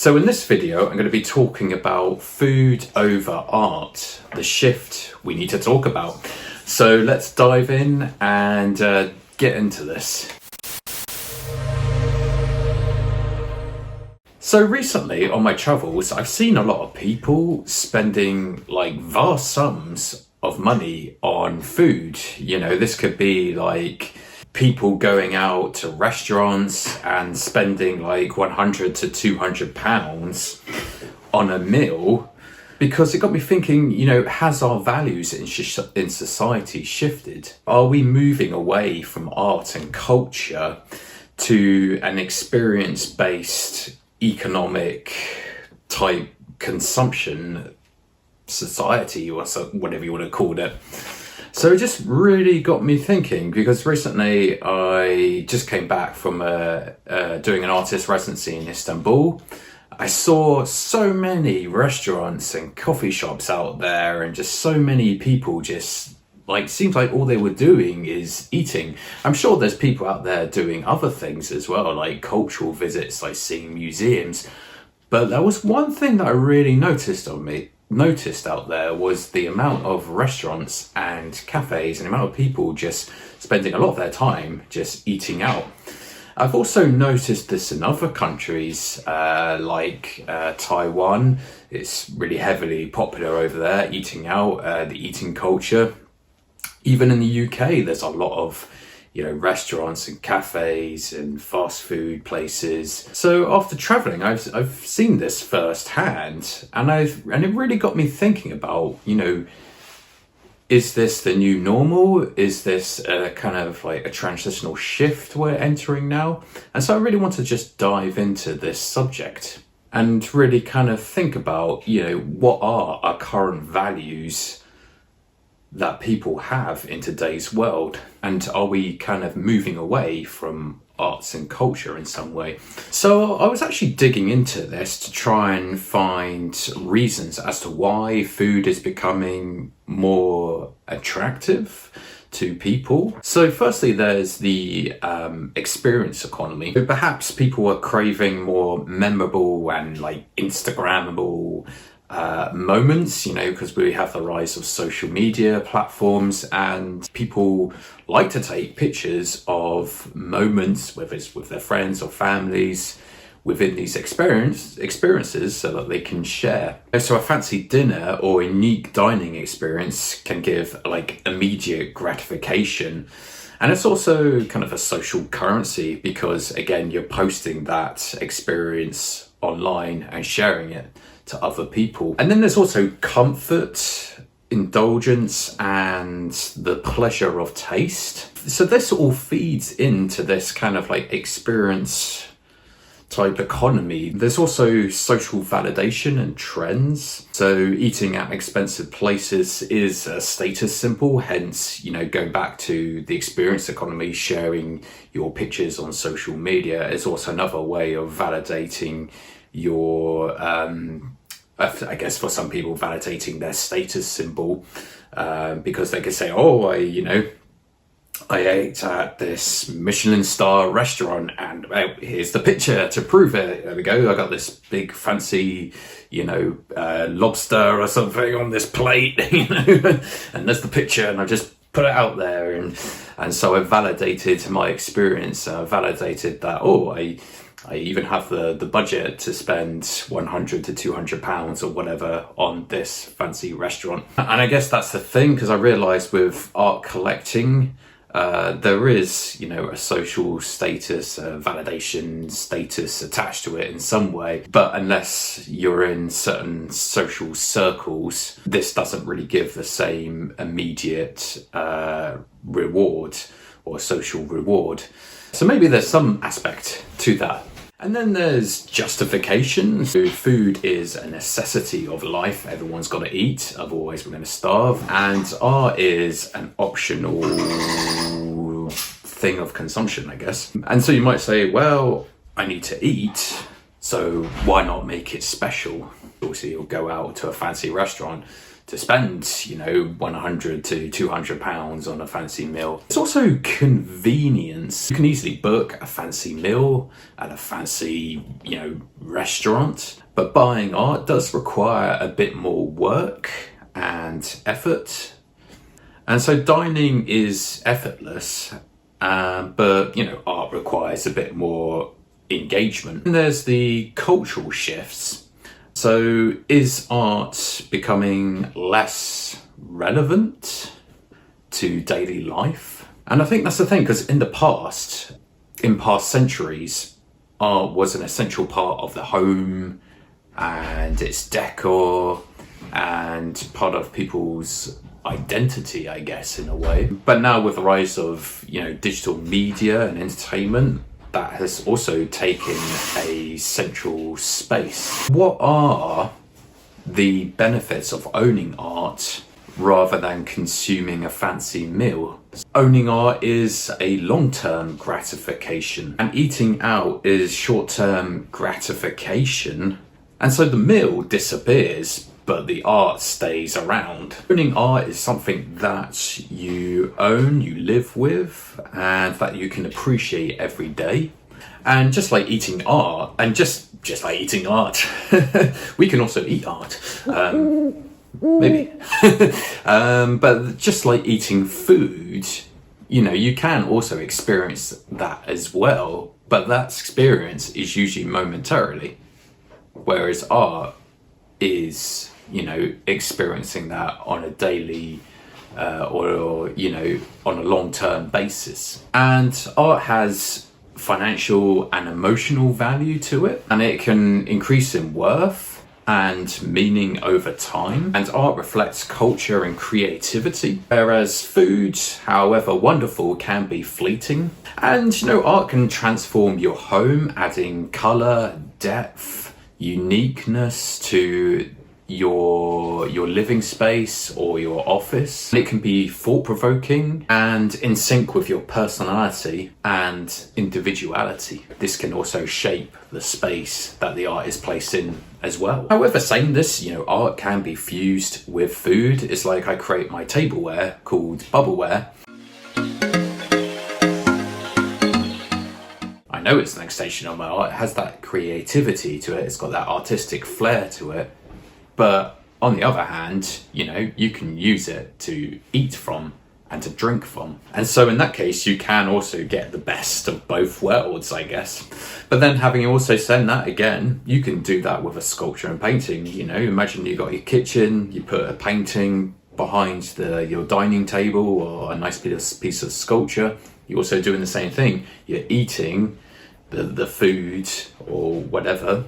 So in this video, I'm going to be talking about food over art, the shift we need to talk about. So let's dive in and get into this. So recently on my travels, I've seen a lot of people spending like vast sums of money on food. You know, this could be like people going out to restaurants and spending like £100 to £200 on a meal, because it got me thinking, you know, has our values in society shifted? Are we moving away from art and culture to an experience-based economic type consumption society, or whatever you want to call it? So it just really got me thinking, because recently I just came back from doing an artist residency in Istanbul. I saw so many restaurants and coffee shops out there, and just so many people just like, seems like all they were doing is eating. I'm sure there's people out there doing other things as well, like cultural visits, like seeing museums. But there was one thing that I really noticed out there was the amount of restaurants and cafes and the amount of people just spending a lot of their time just eating out. I've also noticed this in other countries, like Taiwan. It's really heavily popular over there, eating out, the eating culture. Even in the UK, there's a lot of, you know, restaurants and cafes and fast food places. So after traveling, I've seen this firsthand, and it really got me thinking about, you know, is this the new normal? Is this a kind of like a transitional shift we're entering now? And so I really want to just dive into this subject and really kind of think about, you know, what are our current values that people have in today's world, and are we kind of moving away from arts and culture in some way? So I was actually digging into this to try and find reasons as to why food is becoming more attractive to people. So firstly, there's the experience economy. So perhaps people are craving more memorable and like Instagrammable moments, you know, because we have the rise of social media platforms, and people like to take pictures of moments, whether it's with their friends or families, within these experiences, so that they can share. So a fancy dinner or a unique dining experience can give like immediate gratification. And it's also kind of a social currency, because again, you're posting that experience online and sharing it to other people. And then there's also comfort, indulgence, and the pleasure of taste. So this all feeds into this kind of like experience type economy. There's also social validation and trends. So eating at expensive places is a status symbol, hence, you know, going back to the experience economy, sharing your pictures on social media is also another way of validating your, I guess for some people, validating their status symbol, because they could say, oh, I ate at this Michelin star restaurant, and here's the picture to prove it. There we go. I got this big fancy, you know, lobster or something on this plate, you know, and there's the picture, and I just put it out there, and so I validated my experience. Validated that, oh, I even have the budget to spend £100 to £200 or whatever on this fancy restaurant. And I guess that's the thing, because I realised with art collecting, there is, you know, a social status, a validation status attached to it in some way. But unless you're in certain social circles, this doesn't really give the same immediate reward or social reward. So maybe there's some aspect to that. And then there's justification. So food is a necessity of life. Everyone's got to eat, otherwise we're going to starve. And art is an optional thing of consumption, I guess. And so you might say, well, I need to eat, so why not make it special? Also, you'll go out to a fancy restaurant to spend, 100 to 200 pounds on a fancy meal. It's also convenience. You can easily book a fancy meal at a fancy, restaurant, but buying art does require a bit more work and effort. And so dining is effortless, but, art requires a bit more engagement. And there's the cultural shifts. So is art becoming less relevant to daily life? And I think that's the thing, because in past centuries, art was an essential part of the home and its decor and part of people's identity, I guess, in a way. But now with the rise of, digital media and entertainment, that has also taken a central space. What are the benefits of owning art rather than consuming a fancy meal? Owning art is a long-term gratification, and eating out is short-term gratification. And so the meal disappears, but the art stays around. Owning art is something that you own, you live with, and that you can appreciate every day. And just like eating art, and just like eating art, we can also eat art, maybe. But just like eating food, you can also experience that as well, but that experience is usually momentarily, whereas art is, experiencing that on a daily or on a long-term basis. And art has financial and emotional value to it, and it can increase in worth and meaning over time. And art reflects culture and creativity, whereas food, however wonderful, can be fleeting. And art can transform your home, adding color, depth, uniqueness to your living space or your office. It can be thought-provoking and in sync with your personality and individuality. This can also shape the space that the art is placed in as well. However, saying this, art can be fused with food. It's like I create my tableware called bubbleware. I know it's an extension of my art. It has that creativity to it. It's got that artistic flair to it. But on the other hand, you can use it to eat from and to drink from. And so in that case, you can also get the best of both worlds, I guess. But then having also said that, again, you can do that with a sculpture and painting. Imagine you got your kitchen, you put a painting behind your dining table or a nice piece of sculpture. You're also doing the same thing. You're eating the food or whatever,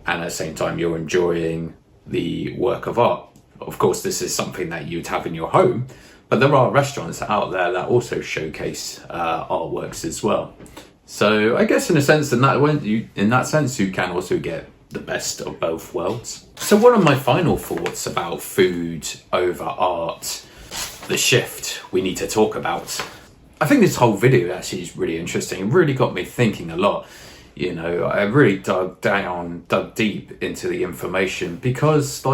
and at the same time you're enjoying the work of art. Of course, this is something that you'd have in your home, but there are restaurants out there that also showcase artworks as well. So I guess in a sense, in that sense, you can also get the best of both worlds. So what are my final thoughts about food over art? The shift we need to talk about. I think this whole video actually is really interesting. It really got me thinking a lot. I really dug deep into the information because,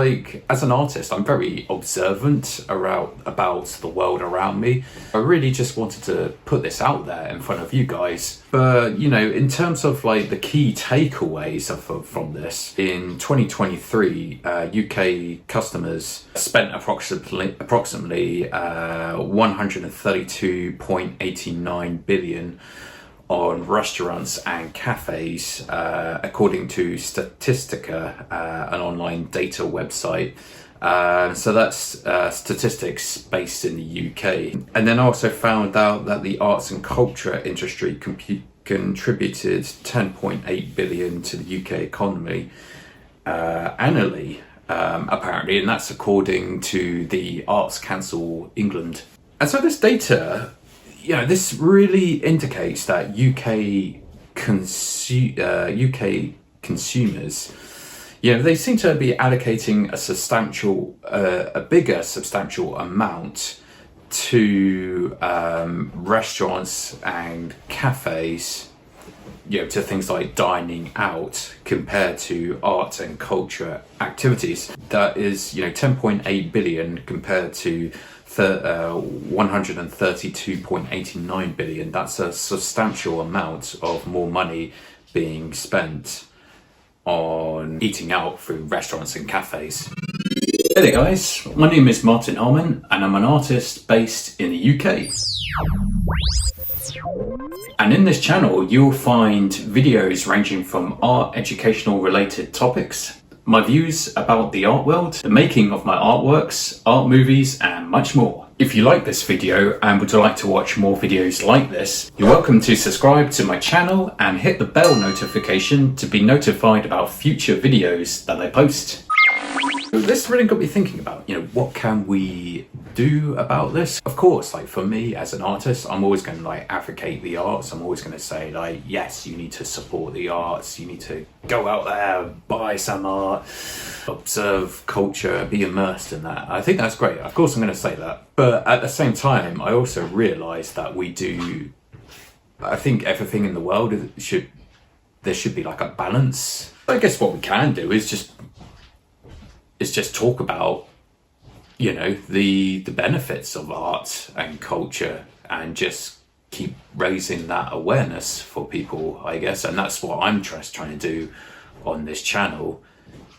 as an artist, I'm very observant about the world around me. I really just wanted to put this out there in front of you guys. But, in terms of the key takeaways from this, in 2023, UK customers spent approximately 132.89 billion on restaurants and cafes, according to Statistica, an online data website. So that's statistics based in the UK. And then I also found out that the arts and culture industry contributed 10.8 billion to the UK economy annually, apparently, and that's according to the Arts Council England. And so this data, this really indicates that UK consumers, they seem to be allocating a bigger substantial amount to restaurants and cafes to things like dining out compared to art and culture activities. That is 10.8 billion compared to 132.89 billion. That's a substantial amount of more money being spent on eating out through restaurants and cafes. Hey there guys, my name is Martin Harmon and I'm an artist based in the UK. And in this channel you'll find videos ranging from art educational related topics, my views about the art world, the making of my artworks, art movies and much more. If you like this video and would like to watch more videos like this, you're welcome to subscribe to my channel and hit the bell notification to be notified about future videos that I post. This really got me thinking about, what can we do about this? Of course, for me as an artist, I'm always going to advocate the arts. I'm always going to say yes, you need to support the arts. You need to go out there, buy some art, observe culture, be immersed in that. I think that's great. Of course, I'm going to say that. But at the same time, I also realize that I think everything in the world there should be a balance. I guess what we can do is just talk about the benefits of art and culture and just keep raising that awareness for people, I guess. And that's what I'm trying to do on this channel,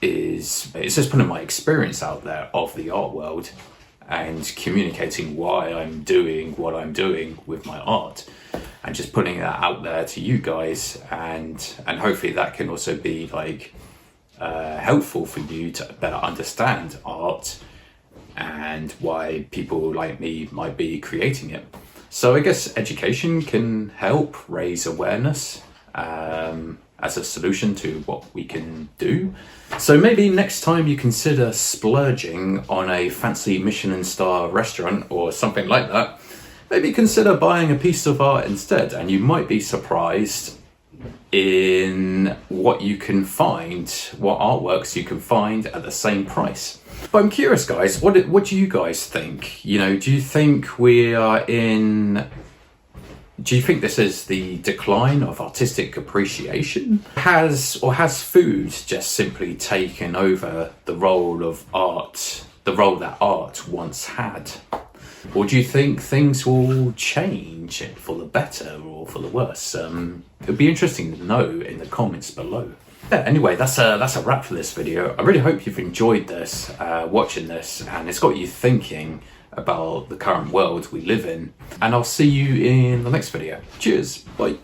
is it's just putting my experience out there of the art world and communicating why I'm doing what I'm doing with my art and just putting that out there to you guys, and hopefully that can also be helpful for you to better understand art and why people like me might be creating it. So I guess education can help raise awareness as a solution to what we can do. So maybe next time you consider splurging on a fancy Michelin star restaurant or something like that, maybe consider buying a piece of art instead, and you might be surprised in what you can find, what artworks you can find at the same price. But I'm curious, guys, what do you guys think? Do you think do you think this is the decline of artistic appreciation? Has food just simply taken over the role of art, the role that art once had? Or do you think things will change for the better or for the worse? It'd be interesting to know in the comments below. Yeah, anyway, that's a wrap for this video. I really hope you've enjoyed this, watching this, and it's got you thinking about the current world we live in. And I'll see you in the next video. Cheers, bye.